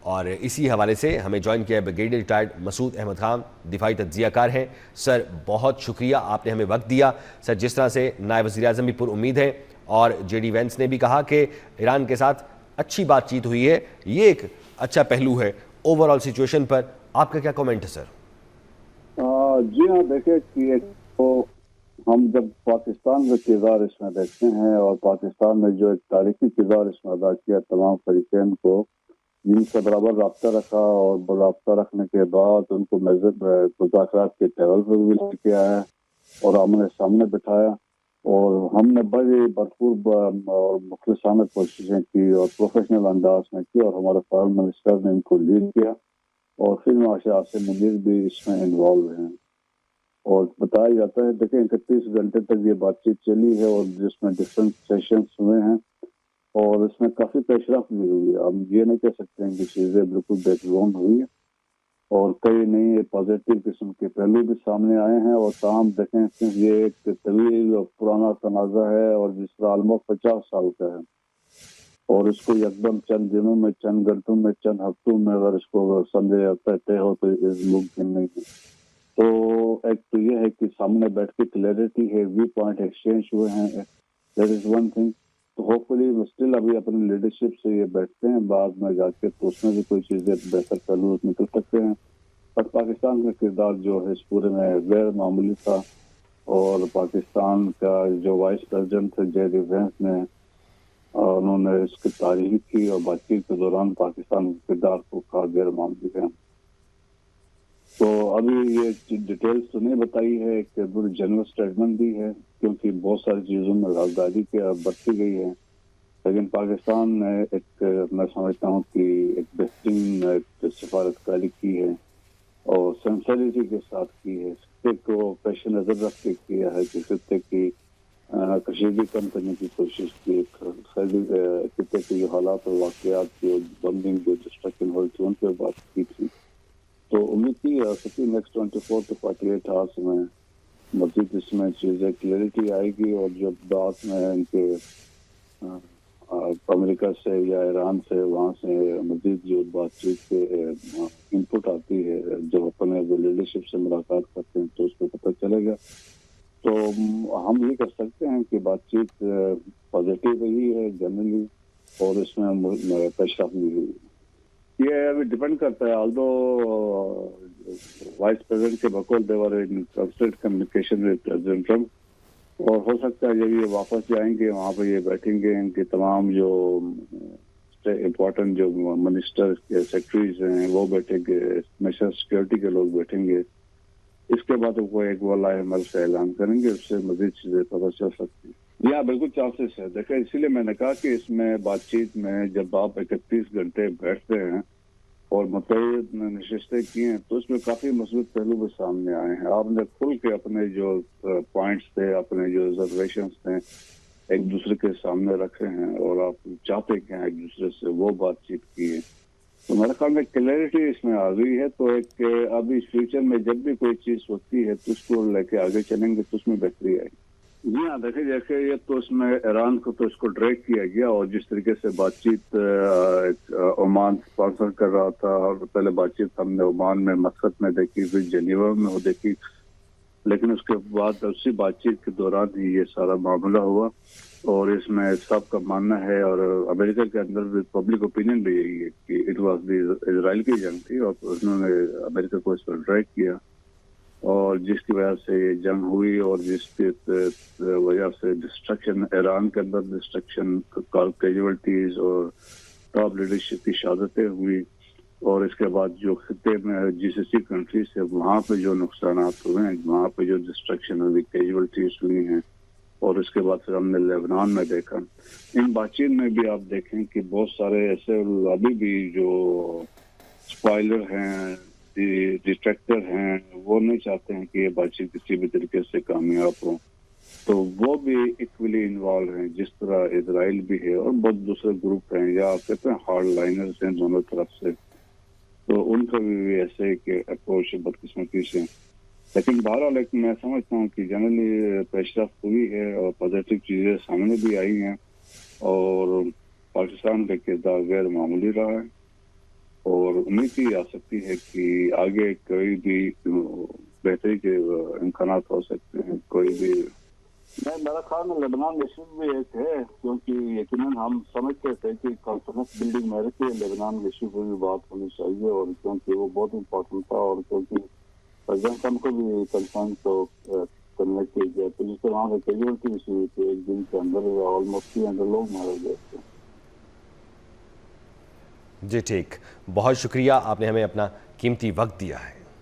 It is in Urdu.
اور اسی حوالے سے ہمیں جوائن کیا ہے بریگیڈیئر ریٹائرڈ مسعود احمد خان، دفاعی تجزیہ کار ہیں۔ سر بہت شکریہ، آپ نے ہمیں وقت دیا۔ سر جس طرح سے نائب وزیر اعظم بھی پر امید ہیں اور جے ڈی وینس نے بھی کہا کہ ایران کے ساتھ اچھی بات چیت ہوئی ہے، یہ ایک اچھا پہلو ہے اوور آل سچویشن پر، آپ کا کیا کومنٹ ہے سر؟ جی ہاں، دیکھیں کہ ہم جب پاکستان کا کردار اس میں دیکھتے ہیں اور پاکستان نے جو ایک تاریخی کردار اس میں ادا کیا تمام فریقین کو جن سے برابر رابطہ رکھا اور رابطہ رکھنے کے بعد ان کو مذاکرات کے ٹیبل پر بھی لے کے آیا اور آمنے سامنے بٹھایا، اور ہم نے بڑی بھرپور اور مخلصانہ کوششیں کی اور پروفیشنل انداز میں کی، اور ہمارے فارن منسٹر نے ان کو لیڈ کیا، اور پھر معاشرہ سے منیر بھی اس میں انوالو ہیں۔ اور بتایا جاتا ہے دیکھیں 31 گھنٹے تک یہ بات چیت چلی ہے اور جس میں ڈفرینٹ سیشنز ہوئے ہیں اور اس میں کافی پیش رفت بھی ہوئی ہے۔ ہم یہ نہیں کہہ سکتے ہیں کہ چیزیں بالکل بیکگراؤنڈ ہوئی ہیں، اور کئی نئی پازیٹیو قسم کے پہلو بھی سامنے آئے ہیں، اور تاہم دیکھیں یہ ایک طویل اور پرانا تنازع ہے اور جس طرح آلموسٹ 50 سال کا ہے، اور اس کو یکدم چند دنوں میں، چند گھنٹوں میں، چند ہفتوں میں اگر اس کو سمجھا جاتا ہے طے ہو تو ممکن نہیں ہے۔ تو ایک تو یہ ہے کہ سامنے بیٹھ کے کلیئرٹی ہے، ویو پوائنٹ ایکسچینج ہوئے ہیں، دیٹ از ون تھنگ۔ تو ہوپ فلی اسٹل ابھی اپنی لیڈرشپ سے یہ بیٹھتے ہیں، بعد میں جا کے تو اس میں بھی کوئی چیزیں بہتر پہلو نکل سکتے ہیں، پر پاکستان کا کردار جو ہے اس پورے میں غیر معمولی تھا، اور پاکستان کا جو وائس پریزیڈنٹ تھے جے ڈی وینس نے انہوں نے اس کی تعریف کی اور بات چیت کے دوران پاکستان کے کردار کو کہا غیر معمولی ہے۔ تو ابھی یہ ڈیٹیلز تو نہیں بتائی ہے کہ پوری جنرل اسٹیٹمنٹ بھی ہے کیونکہ بہت ساری چیزوں میں رازداری کے برتی گئی ہے، لیکن پاکستان نے ایک میں سمجھتا ہوں کہ ایک بہترین ایک سفارتکاری کی ہے اور سنسریٹی کے ساتھ کی ہے، خطے کو پیش نظر رکھ کے کیا ہے کہ خطے کی کشیدگی کم کرنے کی کوشش کی، خطے کے جو حالات اور واقعات کی بمبنگ جو ڈسٹرکشن ہوئی تھی ان پہ بات کی تھی۔ تو امید کی جا سکتی نیکسٹ 24 to 48 آورس میں مزید اس میں چیزیں کلیئرٹی آئے گی، اور جب بعد میں ان کے امریکہ سے یا ایران سے وہاں سے مزید جو بات چیت کے انپٹ آتی ہے، جب اپنے لیڈرشپ سے ملاقات کرتے ہیں تو اس کو پتہ چلے گا۔ تو ہم یہ کر سکتے ہیں کہ بات چیت پازیٹیو رہی ہے جنرلی، اور اس میں پیش رفت بھی ہوئی ہے۔ یہ ابھی ڈیپینڈ کرتا ہے، آلدو وائس پریزیڈنٹ کے بقول they were in constant communication with president Trump, اور ہو سکتا ہے جب یہ واپس جائیں گے وہاں پہ یہ بیٹھیں گے، ان کے تمام جو امپورٹنٹ جو منسٹر کے سیکرٹریز ہیں وہ بیٹھیں گے، نیشنل سیکورٹی کے لوگ بیٹھیں گے، اس کے بعد وہ ایک واللہ عمل سے اعلان کریں گے، اس سے مزید چیزیں پتہ چل سکتی ہیں۔ یا بالکل چانسز ہے، دیکھیں اسی لیے میں نے کہا کہ اس میں بات چیت میں جب آپ 31 گھنٹے بیٹھتے ہیں اور متعدد نشستیں کی ہیں تو اس میں کافی مثبت پہلو بھی سامنے آئے ہیں۔ آپ نے کھل کے اپنے جو پوائنٹس تھے، اپنے جو ریزرویشنس تھے ایک دوسرے کے سامنے رکھے ہیں، اور آپ چاہتے کہ ایک دوسرے سے وہ بات چیت کی ہے، تو میرے خیال میں کلیئرٹی اس میں آ گئی ہے۔ تو ایک ابھی فیوچر میں جب بھی کوئی چیز ہوتی ہے تو اس کو لے کے آگے چلیں گے تو اس میں بہتری آئے گی۔ جی ہاں، دیکھیں جیسے یہ تو اس میں ایران کو تو اس کو ڈریگ کیا گیا، اور جس طریقے سے بات چیت عمان اسپانسر کر رہا تھا، اور پہلے بات چیت ہم نے عمان میں مسقط میں دیکھی، پھر جنیوا میں ہو دیکھی، لیکن اس کے بعد اسی بات چیت کے دوران ہی یہ سارا معاملہ ہوا، اور اس میں سب کا ماننا ہے، اور امریکہ کے اندر بھی پبلک اوپینین بھی یہی ہے کہ اٹ واز دی اسرائیل کی جنگ تھی، اور انہوں نے امریکہ کو اس پر ڈریگ کیا، اور جس کی وجہ سے یہ جنگ ہوئی، اور جس کی وجہ سے ڈسٹرکشن ایران کے اندر ڈسٹرکشن، کیجویلٹیز اور ٹاپ لیڈرشپ کی شہادتیں ہوئی، اور اس کے بعد جو خطے میں GCC کنٹریز ہے وہاں پہ جو نقصانات ہوئے ہیں، وہاں پہ جو ڈسٹرکشن ہوئی، کیجویلٹیز ہوئی ہیں، اور اس کے بعد پھر ہم نے لیبنان میں دیکھا۔ ان بات چیت میں بھی آپ دیکھیں کہ بہت سارے ایسے ابھی بھی جو اسپائلر ہیں، ڈیٹریکٹر ہیں، وہ نہیں چاہتے ہیں کہ یہ بات چیت کسی بھی طریقے سے کامیاب ہو، تو وہ بھی ایکولی انوالو ہیں، جس طرح اسرائیل بھی ہے اور بہت دوسرے گروپ ہیں، یا آپ کہتے ہیں ہارڈ لائنرز ہیں دونوں طرف سے، تو ان کا بھی ایسے کہ اپروچ بدقسمتی سے۔ لیکن بہرحال ایک میں سمجھتا ہوں کہ جنرلی پیش رفت ہوئی ہے اور پازیٹیو چیزیں سامنے بھی آئی ہیں، اور پاکستان کا کردار غیر معمولی رہا ہے۔ اور امید کی جا سکتی ہے کہ آگے کوئی بھی بہتری کے امکانات ہو سکتے ہیں. کوئی بھی میرا خیال میں لبنان ایشو بھی ایک ہے، کیونکہ یقیناً ہم سمجھتے تھے کہ کانفرنس بلڈنگ میں رکھے لبنان ایشو پہ بھی بات ہونی چاہیے، اور کیونکہ وہ بہت امپورٹنٹ تھا، اور کیونکہ پریزیڈنٹ ٹرمپ کو بھی کنسرن کو کنوے کیا گیا تو جس سے وہاں پہ کیجویلٹی ہوئی تھی ایک دن کے اندر آلموسٹ 300 لوگ مارے گئے تھے. جی ٹھیک، بہت شکریہ، آپ نے ہمیں اپنا قیمتی وقت دیا ہے.